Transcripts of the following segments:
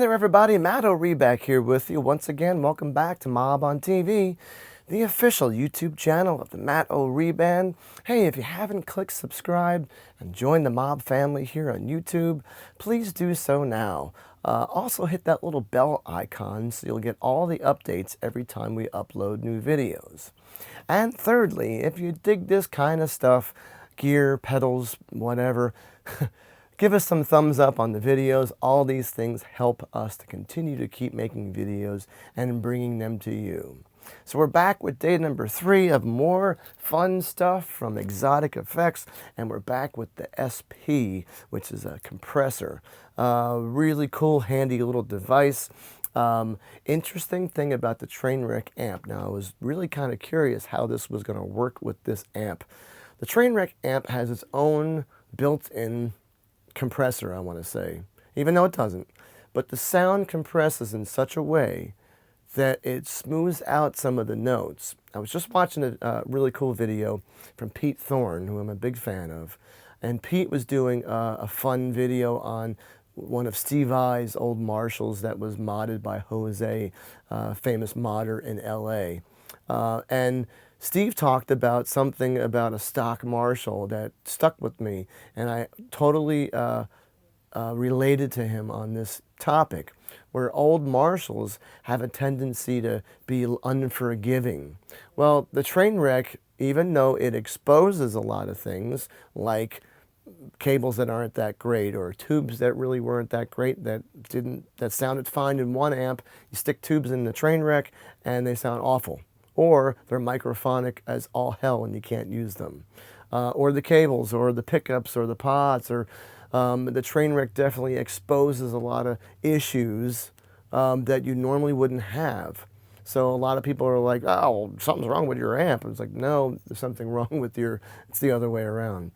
there everybody, Matt O'Ree back here with you once again. Welcome back to Mob on TV, the official YouTube channel of the Matt O'Ree Band. Hey, if you haven't clicked subscribe and joined the Mob family here on YouTube, please do so now. Also hit that little bell icon so you'll get all the updates every time we upload new videos. And thirdly, if you dig this kind of stuff, gear, pedals, whatever, give us some thumbs up on the videos. All these things help us to continue to keep making videos and bringing them to you. So we're back with day number 3 of more fun stuff from Xotic Effects, and we're back with the SP, which is a compressor. Really cool, handy little device. Interesting thing about the Trainwreck amp. Now, I was really kind of curious how this was going to work with this amp. The Trainwreck amp has its own built-in compressor, I want to say, even though it doesn't. But the sound compresses in such a way that it smooths out some of the notes. I was just watching a really cool video from Pete Thorne, who I'm a big fan of. And Pete was doing a fun video on one of Steve Vai's old Marshalls that was modded by Jose, famous modder in LA. And Steve talked about something about a stock Marshall that stuck with me, and I totally related to him on this topic, where old Marshalls have a tendency to be unforgiving. Well, the Trainwreck, even though it exposes a lot of things, like cables that aren't that great, or tubes that really weren't that great, that sounded fine in one amp, you stick tubes in the Trainwreck and they sound awful. Or they're microphonic as all hell and you can't use them. Or the cables, or the pickups, or the pots, or the Trainwreck definitely exposes a lot of issues that you normally wouldn't have. So a lot of people are like, oh, something's wrong with your amp. And it's like, no, there's something wrong with it's the other way around.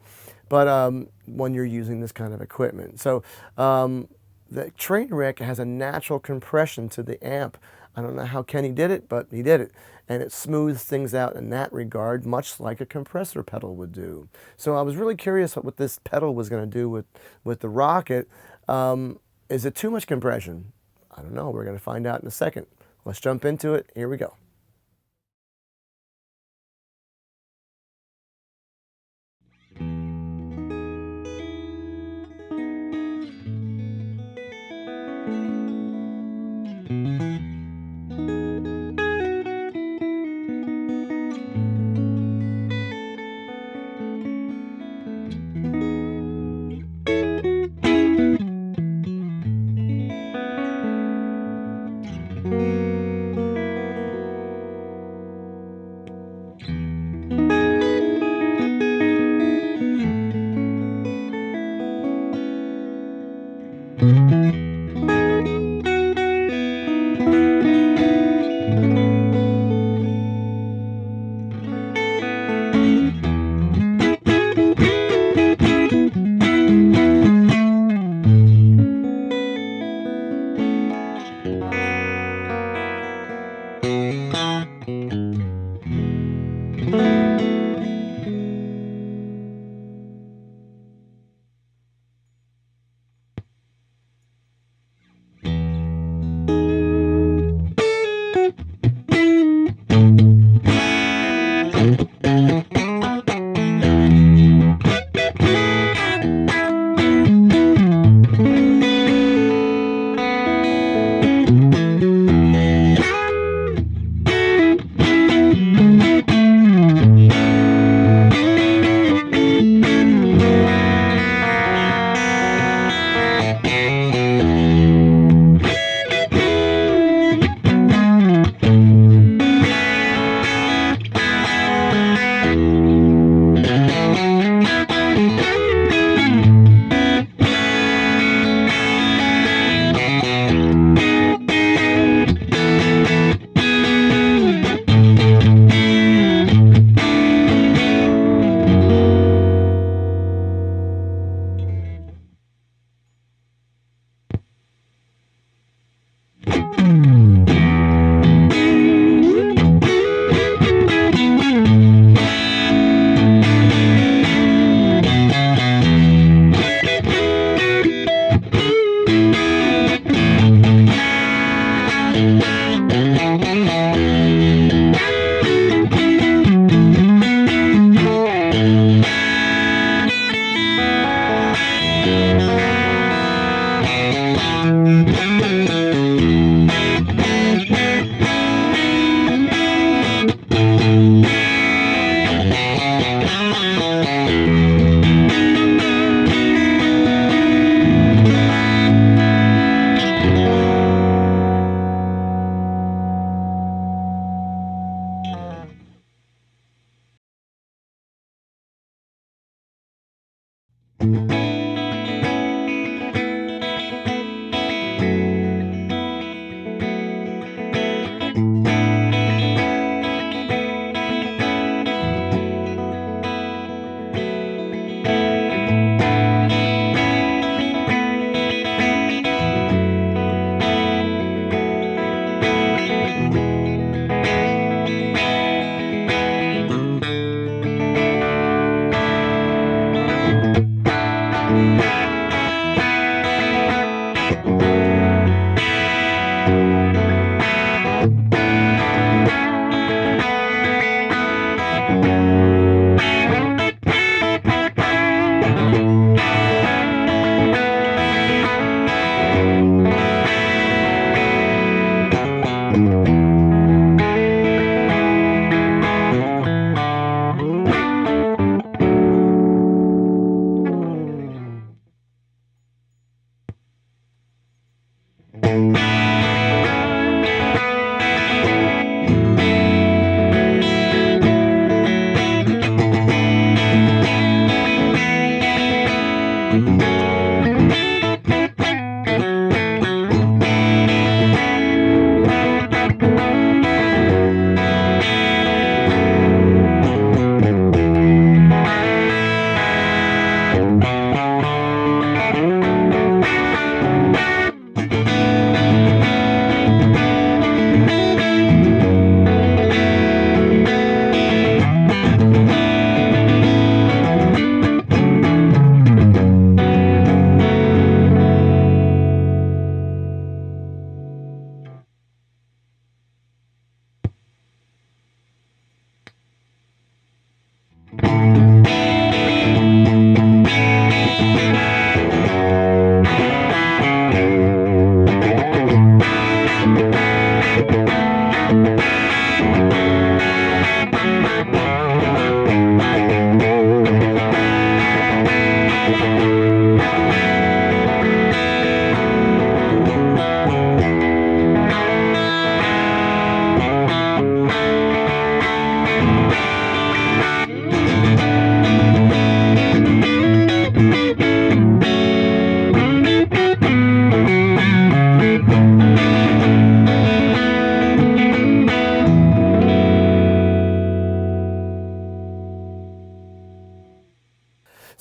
But when you're using this kind of equipment. So the Trainwreck has a natural compression to the amp. I don't know how Kenny did it, but he did it. And it smooths things out in that regard, much like a compressor pedal would do. So I was really curious what this pedal was going to do with the Rocket. Is it too much compression? I don't know. We're going to find out in a second. Let's jump into it. Here we go.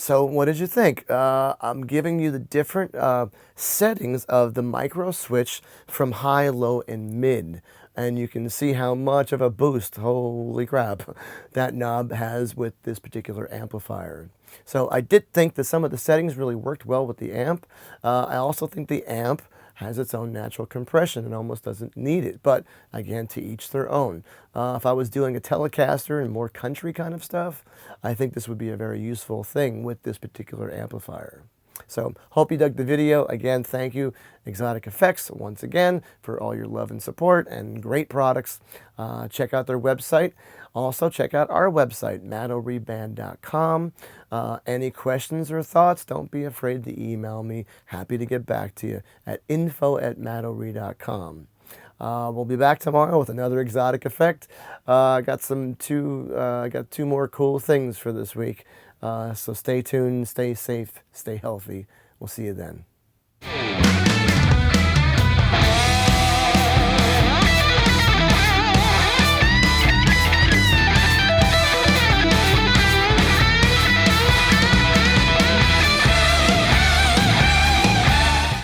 So what did you think? I'm giving you the different settings of the micro switch from high, low, and mid. And you can see how much of a boost, holy crap, that knob has with this particular amplifier. So I did think that some of the settings really worked well with the amp. I also think the amp has its own natural compression and almost doesn't need it. But again, to each their own. If I was doing a Telecaster and more country kind of stuff, I think this would be a very useful thing with this particular amplifier. So, hope you dug the video. Again, thank you, Xotic Effects, once again, for all your love and support and great products. Check out their website. Also, check out our website, mattoreband.com. Any questions or thoughts, don't be afraid to email me. Happy to get back to you at info@mattore.com. We'll be back tomorrow with another Xotic effect. I got two more cool things for this week. So stay tuned, stay safe, stay healthy. We'll see you then.